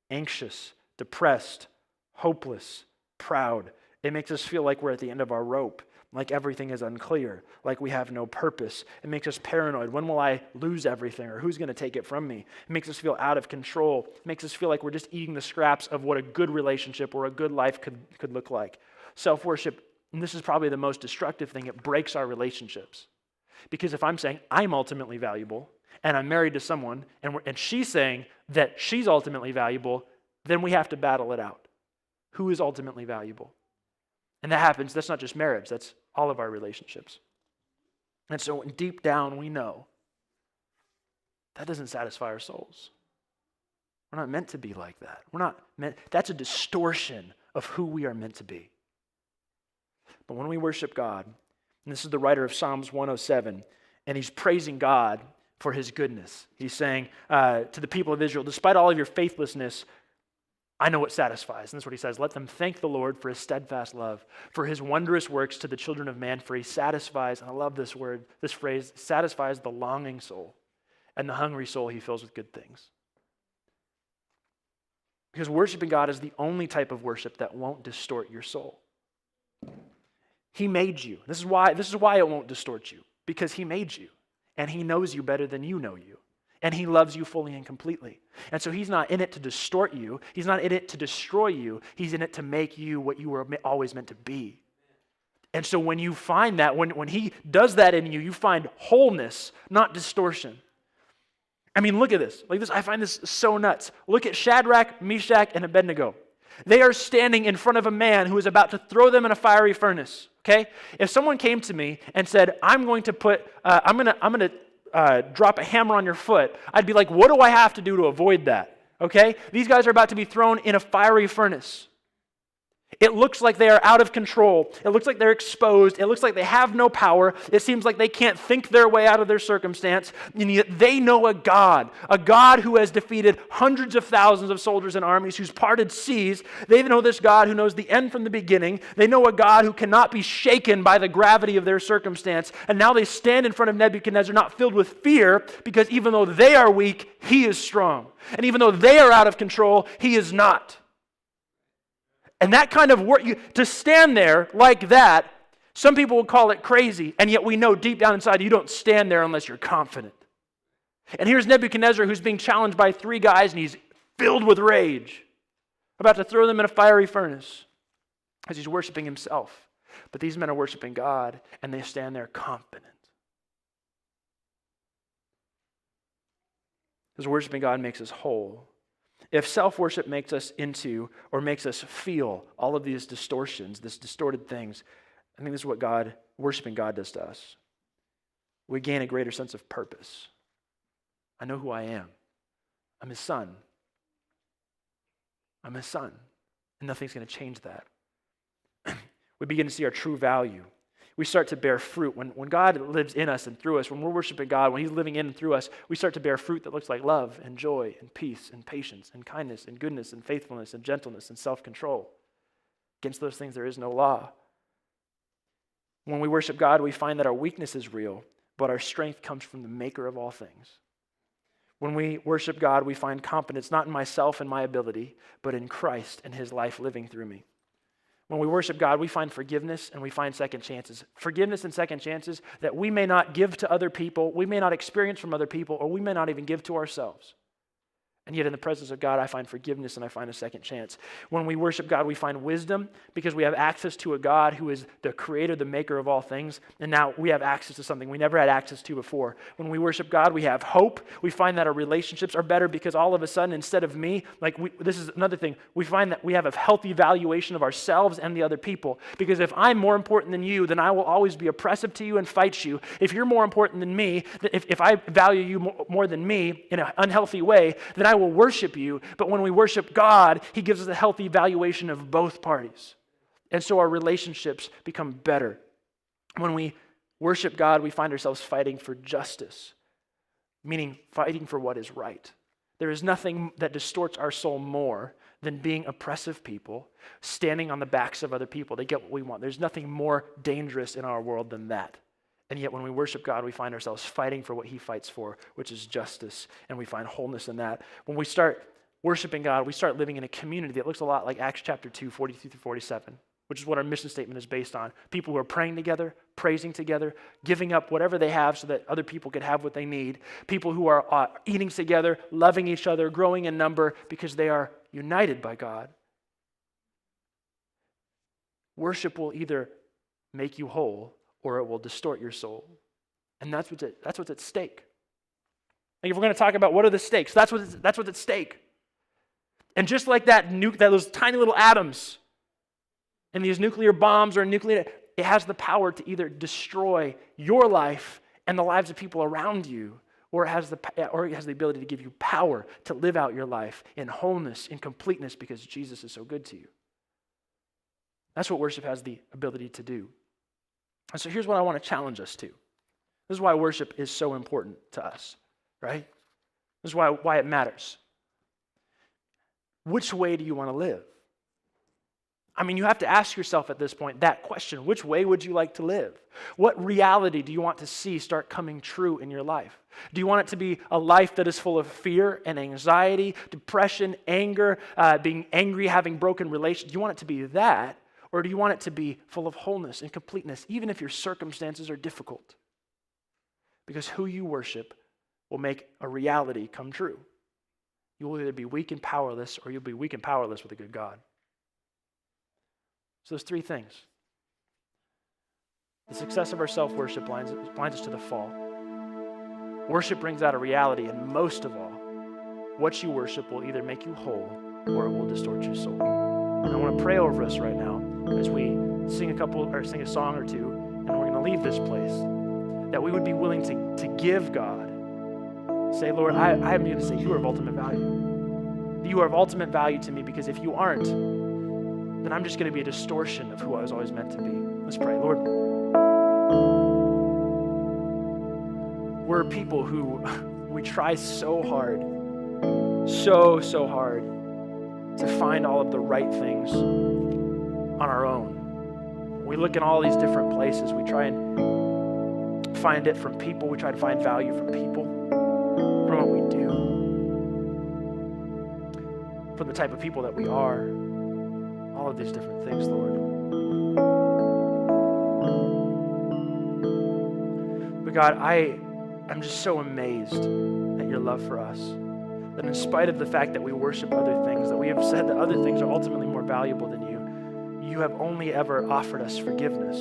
anxious, depressed, hopeless, proud. It makes us feel like we're at the end of our rope, like everything is unclear, like we have no purpose. It makes us paranoid. When will I lose everything, or who's going to take it from me? It makes us feel out of control. It makes us feel like we're just eating the scraps of what a good relationship or a good life could look like. Self-worship, and this is probably the most destructive thing, it breaks our relationships. Because if I'm saying I'm ultimately valuable, and I'm married to someone, and she's saying that she's ultimately valuable, then we have to battle it out. Who is ultimately valuable? And that happens, that's not just marriage, that's all of our relationships. And so deep down we know that doesn't satisfy our souls. We're not meant to be like that. That's a distortion of who we are meant to be. But when we worship God, and this is the writer of Psalms 107, and he's praising God for his goodness. He's saying to the people of Israel, despite all of your faithlessness, I know what satisfies. And that's what he says. Let them thank the Lord for his steadfast love, for his wondrous works to the children of man, for he satisfies, and I love this word, this phrase, satisfies the longing soul, and the hungry soul he fills with good things. Because worshiping God is the only type of worship that won't distort your soul. He made you. This is why it won't distort you, because he made you, and he knows you better than you know you. And he loves you fully and completely. And so he's not in it to distort you. He's not in it to destroy you. He's in it to make you what you were always meant to be. And so when you find that, when he does that in you, you find wholeness, not distortion. I mean, look at this. I find this so nuts. Look at Shadrach, Meshach, and Abednego. They are standing in front of a man who is about to throw them in a fiery furnace. Okay? If someone came to me and said, I'm going to drop a hammer on your foot, I'd be like, what do I have to do to avoid that? Okay? These guys are about to be thrown in a fiery furnace. It looks like they are out of control. It looks like they're exposed. It looks like they have no power. It seems like they can't think their way out of their circumstance. And yet they know a God who has defeated hundreds of thousands of soldiers and armies, who's parted seas. They know this God who knows the end from the beginning. They know a God who cannot be shaken by the gravity of their circumstance. And now they stand in front of Nebuchadnezzar not filled with fear, because even though they are weak, he is strong. And even though they are out of control, he is not. And that kind of work, to stand there like that, some people would call it crazy, and yet we know deep down inside you don't stand there unless you're confident. And here's Nebuchadnezzar, who's being challenged by three guys, and he's filled with rage, about to throw them in a fiery furnace as he's worshiping himself. But these men are worshiping God, and they stand there confident. Because worshiping God makes us whole. If self-worship makes us into or makes us feel all of these distortions, these distorted things, I think this is what worshiping God does to us. We gain a greater sense of purpose. I know who I am. I'm his son. I'm his son. And nothing's going to change that. We begin to see our true value. We start to bear fruit. When God lives in us and through us, when we're worshiping God, when he's living in and through us, we start to bear fruit that looks like love and joy and peace and patience and kindness and goodness and faithfulness and gentleness and self-control. Against those things there is no law. When we worship God, we find that our weakness is real, but our strength comes from the maker of all things. When we worship God, we find confidence not in myself and my ability, but in Christ and his life living through me. When we worship God, we find forgiveness and we find second chances. Forgiveness and second chances that we may not give to other people, we may not experience from other people, or we may not even give to ourselves. And yet in the presence of God, I find forgiveness and I find a second chance. When we worship God, we find wisdom because we have access to a God who is the creator, the maker of all things. And now we have access to something we never had access to before. When we worship God, we have hope. We find that our relationships are better because all of a sudden, instead of me, this is another thing, we find that we have a healthy valuation of ourselves and the other people. Because if I'm more important than you, then I will always be oppressive to you and fight you. If you're more important than me, if I value you more than me in an unhealthy way, then I will worship you. But when we worship God, he gives us a healthy valuation of both parties. And so our relationships become better. When we worship God, we find ourselves fighting for justice, meaning fighting for what is right. There is nothing that distorts our soul more than being oppressive people, standing on the backs of other people to get what we want. There's nothing more dangerous in our world than that. And yet when we worship God, we find ourselves fighting for what he fights for, which is justice, and we find wholeness in that. When we start worshiping God, we start living in a community that looks a lot like Acts chapter 2, 42 through 47, which is what our mission statement is based on. People who are praying together, praising together, giving up whatever they have so that other people could have what they need. People who are eating together, loving each other, growing in number because they are united by God. Worship will either make you whole or it will distort your soul. And that's what's at stake. Like if we're going to talk about what are the stakes, that's what's at stake. And just like that those tiny little atoms and these nuclear bombs or nuclear, it has the power to either destroy your life and the lives of people around you, or it has the ability to give you power to live out your life in wholeness, in completeness, because Jesus is so good to you. That's what worship has the ability to do. And so here's what I want to challenge us to. This is why worship is so important to us, right? This is why it matters. Which way do you want to live? I mean, you have to ask yourself at this point that question. Which way would you like to live? What reality do you want to see start coming true in your life? Do you want it to be a life that is full of fear and anxiety, depression, anger, being angry, having broken relations? Do you want it to be that? Or do you want it to be full of wholeness and completeness, even if your circumstances are difficult? Because who you worship will make a reality come true. You will either be weak and powerless, or you'll be weak and powerless with a good God. So there's three things. The success of our self-worship blinds us to the fall. Worship brings out a reality, and most of all, what you worship will either make you whole or it will distort your soul. And I want to pray over us right now as we sing a song or two, and we're going to leave this place, that we would be willing to give God. Say, Lord, I'm going to say you are of ultimate value. You are of ultimate value to me, because if you aren't, then I'm just going to be a distortion of who I was always meant to be. Let's pray. Lord, we're people who we try so hard, so hard to find all of the right things on our own. We look in all these different places. We try and find it from people. We try to find value from people, from what we do, from the type of people that we are, all of these different things, Lord. But God, I'm just so amazed at your love for us, that in spite of the fact that we worship other things, that we have said that other things are ultimately more valuable than you, you have only ever offered us forgiveness.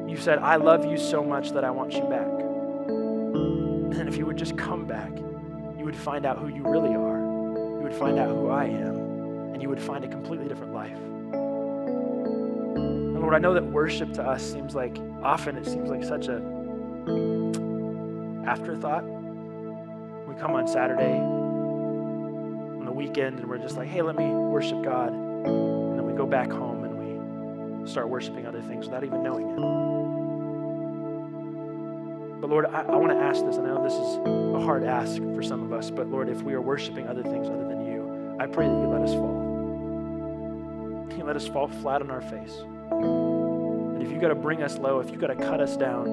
You said, I love you so much that I want you back. And if you would just come back, you would find out who you really are. You would find out who I am, and you would find a completely different life. And Lord, I know that worship to us seems like such a afterthought. We come on Saturday, on the weekend, and we're just like, hey, let me worship God. And then we go back home and we start worshiping other things without even knowing it. But Lord, I want to ask this, and I know this is a hard ask for some of us, but Lord, if we are worshiping other things other than you, I pray that you let us fall. You let us fall flat on our face. And if you got to bring us low, if you got to cut us down,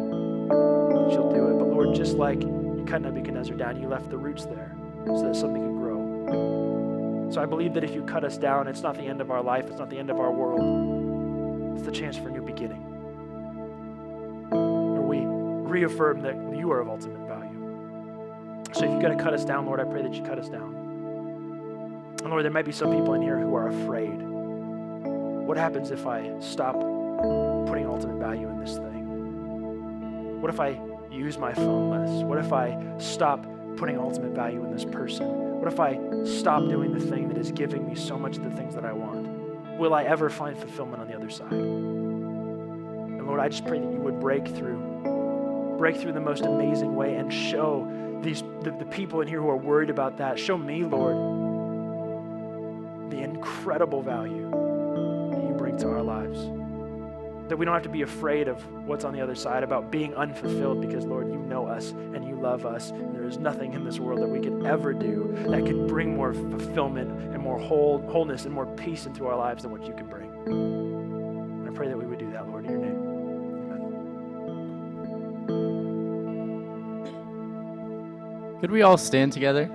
you'll do it. But Lord, just like you cut Nebuchadnezzar down, you left the roots there so that something could grow. So I believe that if you cut us down, it's not the end of our life, it's not the end of our world. It's the chance for a new beginning. Where we reaffirm that you are of ultimate value. So if you got to cut us down, Lord, I pray that you cut us down. And Lord, there might be some people in here who are afraid. What happens if I stop putting ultimate value in this thing? What if I use my phone less? What if I stop putting ultimate value in this person? What if I stop doing the thing that is giving me so much of the things that I want? Will I ever find fulfillment on the other side? And Lord, I just pray that you would break through the most amazing way and show the people in here who are worried about that. Show me, Lord, the incredible value that you bring to our lives. That we don't have to be afraid of what's on the other side, about being unfulfilled, because, Lord, you know us and you love us, and there is nothing in this world that we could ever do that could bring more fulfillment and more wholeness and more peace into our lives than what you can bring. And I pray that we would do that, Lord, in your name. Amen. Could we all stand together?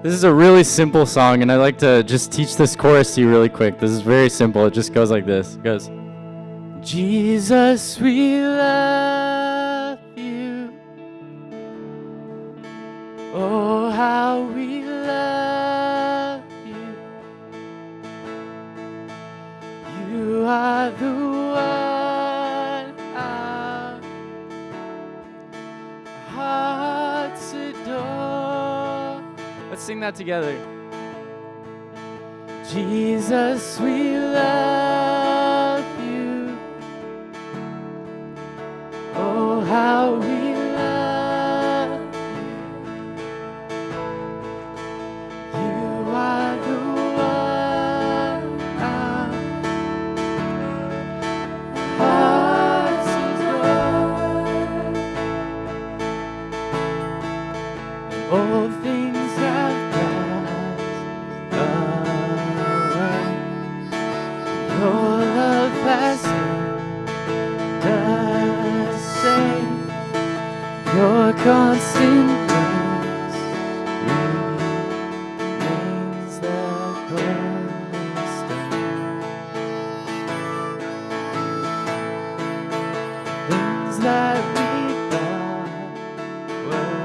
This is a really simple song, and I'd like to just teach this chorus to you really quick. This is very simple. It just goes like this. It goes, Jesus, we love you. Oh, how we love you. You are the one our hearts adore. Let's sing that together. Jesus, we love you. Oh, how we love you. You are the one our hearts adore. All things have passed away. Your love has the same. Your constant grace remains the cornerstone. Things that we thought were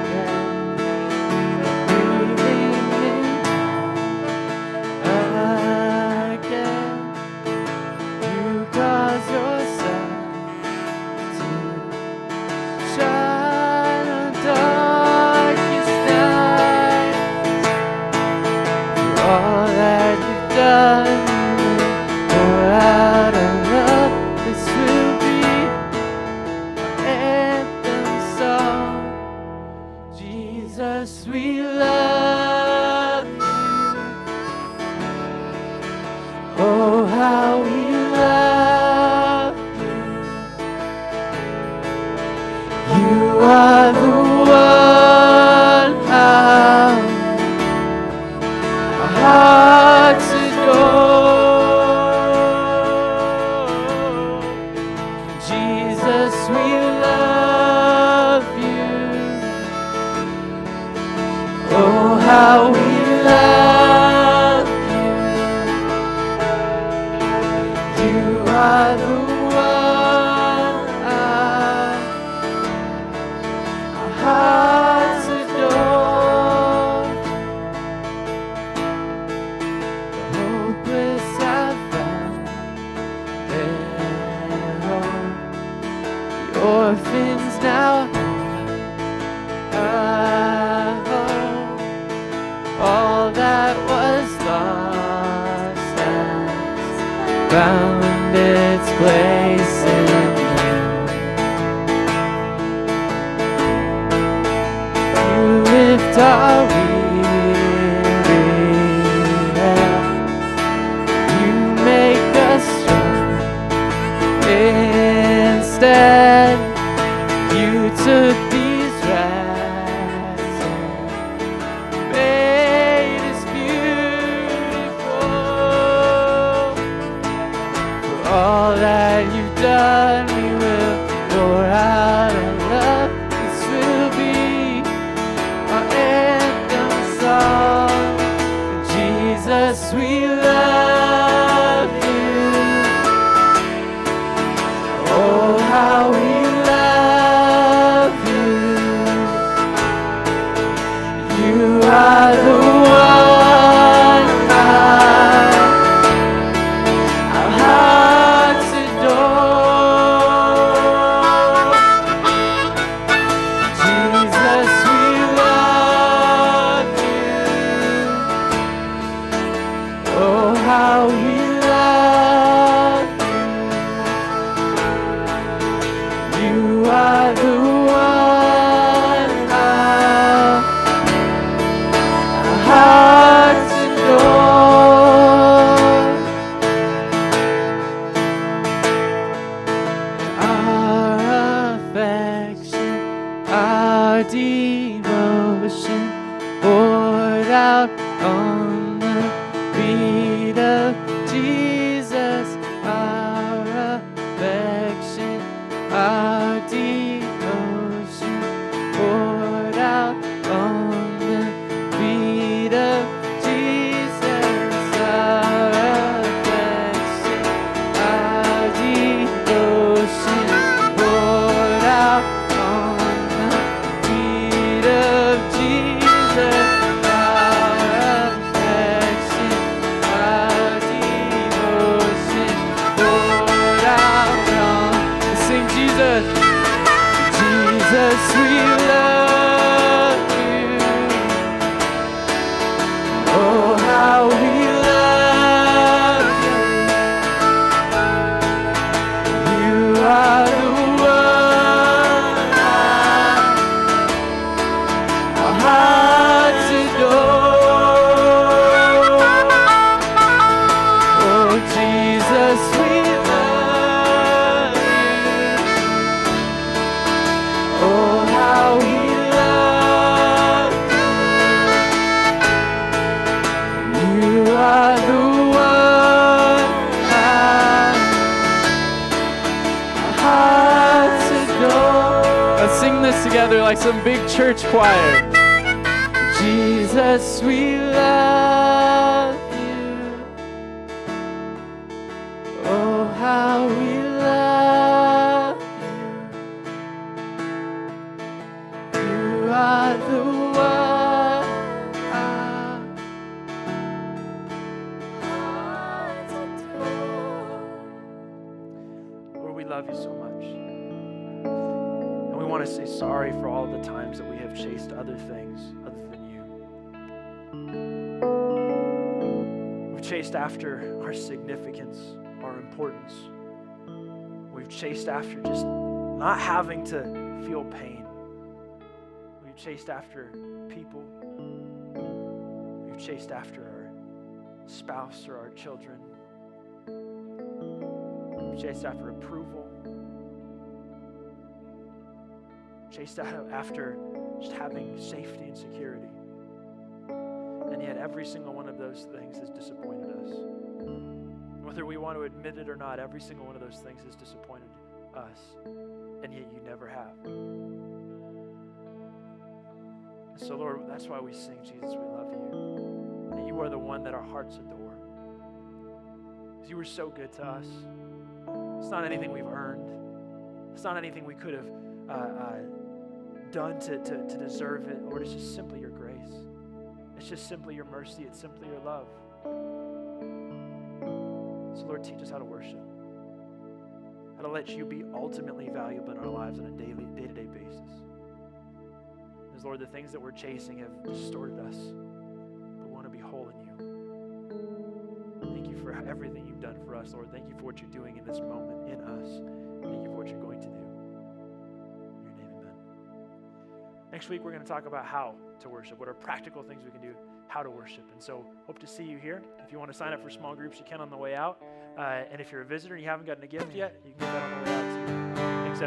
dead Jesus, we love you. Oh, how we love you. You are the one how our hearts adore. Jesus, we love you. Oh, how we love you. You are the one our hearts adore. The hopeless have found their home. The orphans now have home. All that was lost has found its place in you. You lift our weary head. You make us strong instead. You took these rags and made us beautiful. For all that you've done, we will pour out our love. This will be our anthem song. Jesus, we love you. Oh, how we love you. You are the one our hearts adore. Jesus, we love you. Oh, how we love you. You are the one our hearts adore. Our affection, our devotion poured out on the feet of Jesus. Our affection, our devotion poured out on the feet of Jesus. Our affection, our devotion poured out on the feet of Jesus. Our affection, our devotion poured out on. Sing Jesus. Jesus, we love you. Oh, how we love you. You are the one our hearts adore. Oh, Jesus, we love you. Oh, how we love you. You are the one our hearts adore. Let's sing this together like some big church choir. Jesus, we love you. Oh, how we love you. You are the one our hearts adore. Lord, we love you so much. And we want to say sorry for all the times that we have chased other things other than you. We've chased after our significance, our importance. We've chased after just not having to feel pain. We've chased after people. We've chased after our spouse or our children. We've chased after approval. Chased after just having safety and security. And yet every single one of those things has disappointed us. Whether we want to admit it or not, every single one of those things has disappointed us. And yet you never have. So Lord, that's why we sing, Jesus, we love you. And you are the one that our hearts adore. Because you were so good to us. It's not anything we've earned. It's not anything we could have done to deserve it. Lord, it's just simply your grace. It's just simply your mercy. It's simply your love. So Lord, teach us how to worship. How to let you be ultimately valuable in our lives on a day-to-day basis. Because Lord, the things that we're chasing have distorted us. But we want to be whole in you. Thank you for everything you've done for us, Lord. Thank you for what you're doing in this moment in us. Thank you for what you're going to do. In your name, amen. Next week, we're going to talk about how to worship. What are practical things we can do, how to worship. And so hope to see you here. If you want to sign up for small groups, you can on the way out. And if you're a visitor and you haven't gotten a gift yet, you can get that on the way out too.